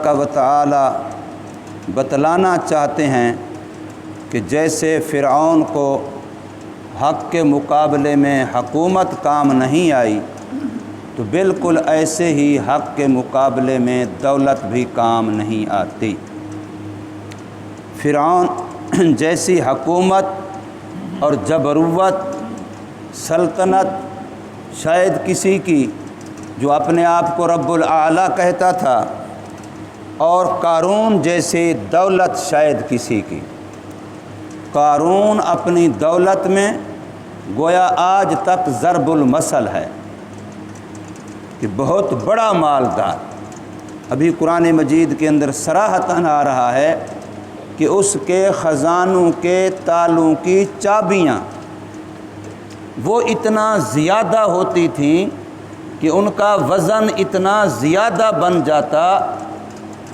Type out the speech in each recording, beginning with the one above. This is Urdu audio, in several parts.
تبارک و تعالی بتلانا چاہتے ہیں کہ جیسے فرعون کو حق کے مقابلے میں حکومت کام نہیں آئی، تو بالکل ایسے ہی حق کے مقابلے میں دولت بھی کام نہیں آتی۔ فرعون جیسی حکومت اور جبروت سلطنت شاید کسی کی جو اپنے آپ کو رب الاعلیٰ کہتا تھا، اور قارون جیسی دولت شاید کسی کی۔ قارون اپنی دولت میں گویا آج تک ضرب المثل ہے کہ بہت بڑا مالدار۔ ابھی قرآن مجید کے اندر صراحتاً آ رہا ہے کہ اس کے خزانوں کے تالوں کی چابیاں وہ اتنا زیادہ ہوتی تھیں کہ ان کا وزن اتنا زیادہ بن جاتا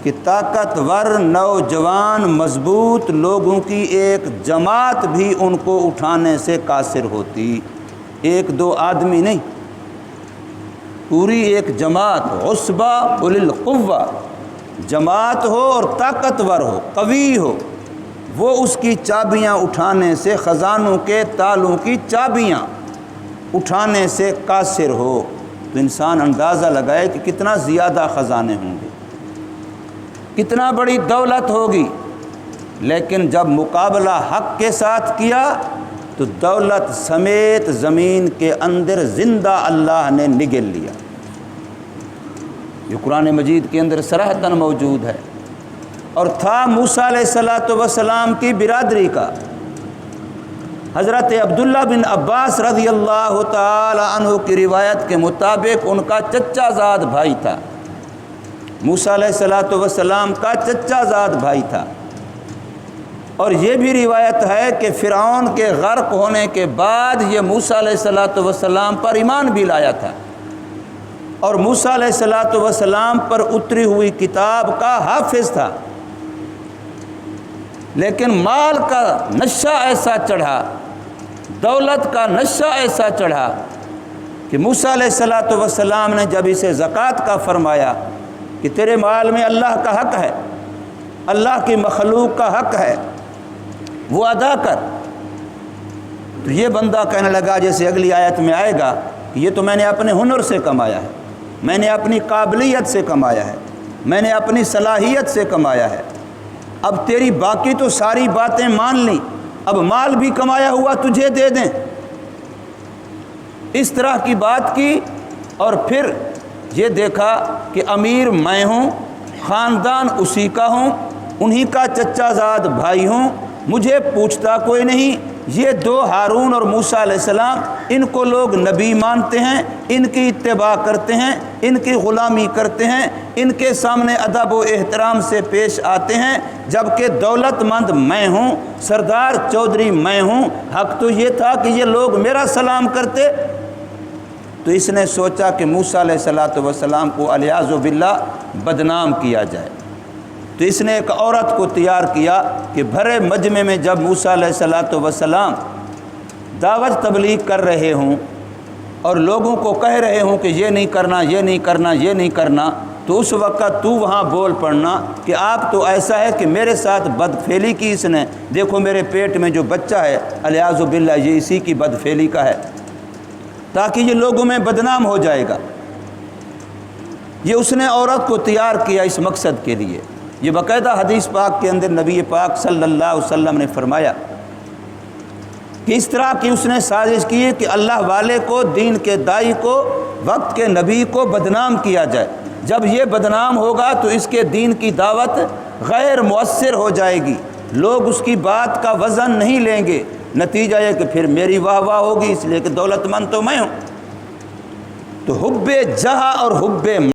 کہ طاقتور نوجوان مضبوط لوگوں کی ایک جماعت بھی ان کو اٹھانے سے قاصر ہوتی۔ ایک دو آدمی نہیں، پوری ایک جماعت، عصبہ اولی القوہ جماعت ہو اور طاقتور ہو، قوی ہو، وہ اس کی چابیاں اٹھانے سے، خزانوں کے تالوں کی چابیاں اٹھانے سے قاصر ہو، تو انسان اندازہ لگائے کہ کتنا زیادہ خزانے ہوں گے، کتنا بڑی دولت ہوگی۔ لیکن جب مقابلہ حق کے ساتھ کیا تو دولت سمیت زمین کے اندر زندہ اللہ نے نگل لیا۔ یہ قرآن مجید کے اندر صراحتاً موجود ہے۔ اور تھا موسیٰ علیہ السلام کی برادری کا، حضرت عبداللہ بن عباس رضی اللہ تعالی عنہ کی روایت کے مطابق ان کا چچا زاد بھائی تھا، موسیٰ علیہ السلام کا چچا زاد بھائی تھا۔ اور یہ بھی روایت ہے کہ فرعون کے غرق ہونے کے بعد یہ موسیٰ علیہ السلام پر ایمان بھی لایا تھا، اور موسیٰ علیہ السلام پر اتری ہوئی کتاب کا حافظ تھا۔ لیکن مال کا نشہ ایسا چڑھا، دولت کا نشہ ایسا چڑھا کہ موسیٰ علیہ السلام نے جب اسے زکوٰۃ کا فرمایا کہ تیرے مال میں اللہ کا حق ہے، اللہ کی مخلوق کا حق ہے، وہ ادا کر، تو یہ بندہ کہنے لگا، جیسے اگلی آیت میں آئے گا، کہ یہ تو میں نے اپنے ہنر سے کمایا ہے، میں نے اپنی قابلیت سے کمایا ہے، میں نے اپنی صلاحیت سے کمایا ہے، اب تیری باقی تو ساری باتیں مان لیں، اب مال بھی کمایا ہوا تجھے دے دیں۔ اس طرح کی بات کی، اور پھر یہ دیکھا کہ امیر میں ہوں، خاندان اسی کا ہوں، انہی کا چچا زاد بھائی ہوں، مجھے پوچھتا کوئی نہیں۔ یہ دو ہارون اور موسیٰ علیہ السلام، ان کو لوگ نبی مانتے ہیں، ان کی اتباع کرتے ہیں، ان کی غلامی کرتے ہیں، ان کے سامنے ادب و احترام سے پیش آتے ہیں، جبکہ دولت مند میں ہوں، سردار چودھری میں ہوں، حق تو یہ تھا کہ یہ لوگ میرا سلام کرتے۔ تو اس نے سوچا کہ موسیٰ علیہ السلام کو علیاذ باللہ بدنام کیا جائے، تو اس نے ایک عورت کو تیار کیا کہ بھرے مجمع میں جب موسیٰ علیہ السلام دعوت تبلیغ کر رہے ہوں اور لوگوں کو کہہ رہے ہوں کہ یہ نہیں کرنا، یہ نہیں کرنا، یہ نہیں کرنا، تو اس وقت تو وہاں بول پڑنا کہ آپ تو ایسا ہے کہ میرے ساتھ بدفعلی کی اس نے، دیکھو میرے پیٹ میں جو بچہ ہے علیاذ باللہ یہ اسی کی بدفعلی کا ہے، تاکہ یہ لوگوں میں بدنام ہو جائے گا۔ یہ اس نے عورت کو تیار کیا اس مقصد کے لیے۔ یہ باقاعدہ حدیث پاک کے اندر نبی پاک صلی اللہ علیہ وسلم نے فرمایا کہ اس طرح کی اس نے سازش کی ہے کہ اللہ والے کو، دین کے داعی کو، وقت کے نبی کو بدنام کیا جائے۔ جب یہ بدنام ہوگا تو اس کے دین کی دعوت غیر مؤثر ہو جائے گی، لوگ اس کی بات کا وزن نہیں لیں گے، نتیجہ یہ کہ پھر میری واہ واہ ہوگی، اس لیے کہ دولت مند تو میں ہوں۔ تو حب جہاں اور حب